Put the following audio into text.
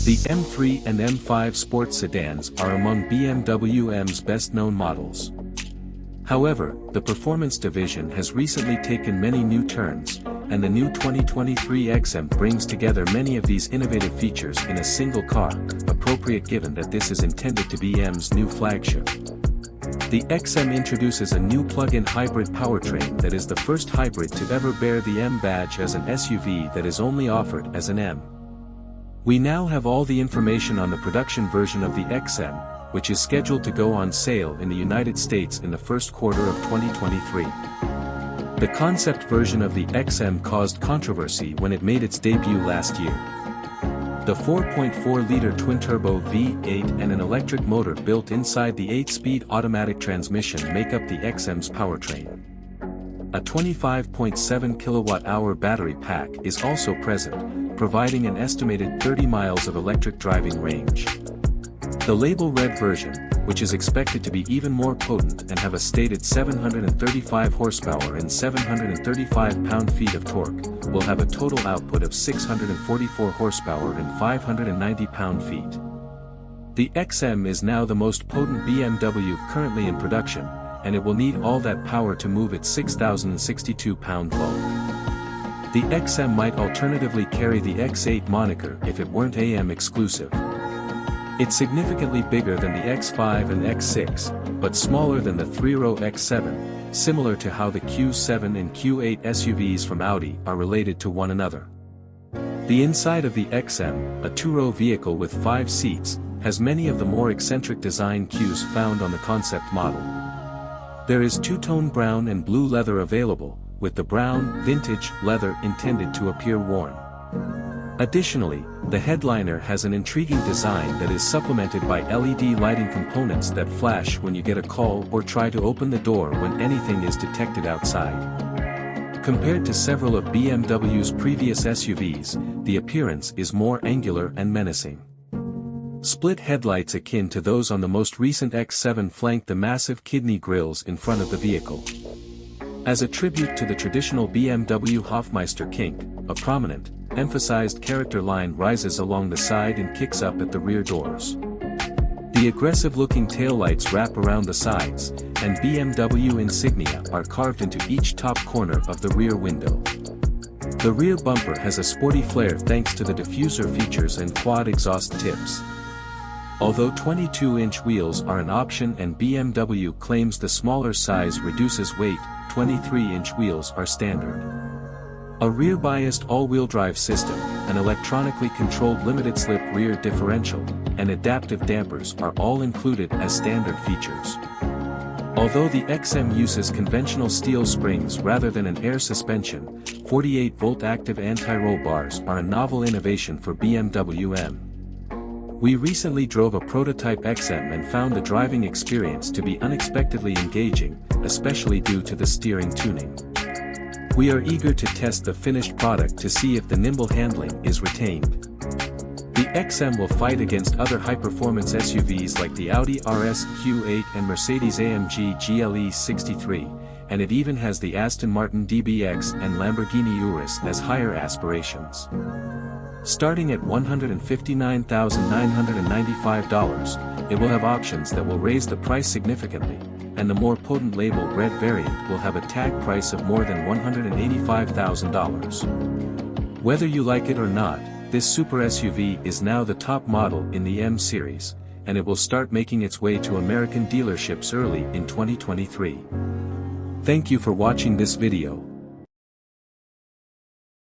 The M3 and M5 sports sedans are among BMW M's best-known models. However, the performance division has recently taken many new turns, and the new 2023 XM brings together many of these innovative features in a single car, appropriate given that this is intended to be M's new flagship. The XM introduces a new plug-in hybrid powertrain that is the first hybrid to ever bear the M badge as an SUV that is only offered as an M. We now have all the information on the production version of the XM, which is scheduled to go on sale in the United States in the first quarter of 2023. The concept version of the XM caused controversy when it made its debut last year. The 4.4-liter twin-turbo V8 and an electric motor built inside the 8-speed automatic transmission make up the XM's powertrain. A 25.7 kilowatt-hour battery pack is also present, providing an estimated 30 miles of electric driving range. The label-red version, which is expected to be even more potent and have a stated 735 horsepower and 735 pound-feet of torque, will have a total output of 644 horsepower and 590 pound-feet. The XM is now the most potent BMW currently in production, and it will need all that power to move its 6,062-pound bulk. The XM might alternatively carry the X8 moniker if it weren't AM exclusive. It's significantly bigger than the X5 and X6, but smaller than the 3-row X7, similar to how the Q7 and Q8 SUVs from Audi are related to one another. The inside of the XM, a 2-row vehicle with 5 seats, has many of the more eccentric design cues found on the concept model. There is two-tone brown and blue leather available, with the brown, vintage, leather intended to appear worn. Additionally, the headliner has an intriguing design that is supplemented by LED lighting components that flash when you get a call or try to open the door when anything is detected outside. Compared to several of BMW's previous SUVs, the appearance is more angular and menacing. Split headlights akin to those on the most recent X7 flank the massive kidney grilles in front of the vehicle. As a tribute to the traditional BMW Hofmeister kink, a prominent, emphasized character line rises along the side and kicks up at the rear doors. The aggressive-looking taillights wrap around the sides, and BMW insignia are carved into each top corner of the rear window. The rear bumper has a sporty flair thanks to the diffuser features and quad exhaust tips. Although 22-inch wheels are an option and BMW claims the smaller size reduces weight, 23-inch wheels are standard. A rear-biased all-wheel drive system, an electronically controlled limited-slip rear differential, and adaptive dampers are all included as standard features. Although the XM uses conventional steel springs rather than an air suspension, 48-volt active anti-roll bars are a novel innovation for BMW M. We recently drove a prototype XM and found the driving experience to be unexpectedly engaging, especially due to the steering tuning. We are eager to test the finished product to see if the nimble handling is retained. The XM will fight against other high-performance SUVs like the Audi RS Q8 and Mercedes-AMG GLE 63, and it even has the Aston Martin DBX and Lamborghini Urus as higher aspirations. Starting at $159,995, it will have options that will raise the price significantly, and the more potent label red variant will have a tag price of more than $185,000. Whether you like it or not, this super SUV is now the top model in the M series, and it will start making its way to American dealerships early in 2023. Thank you for watching this video.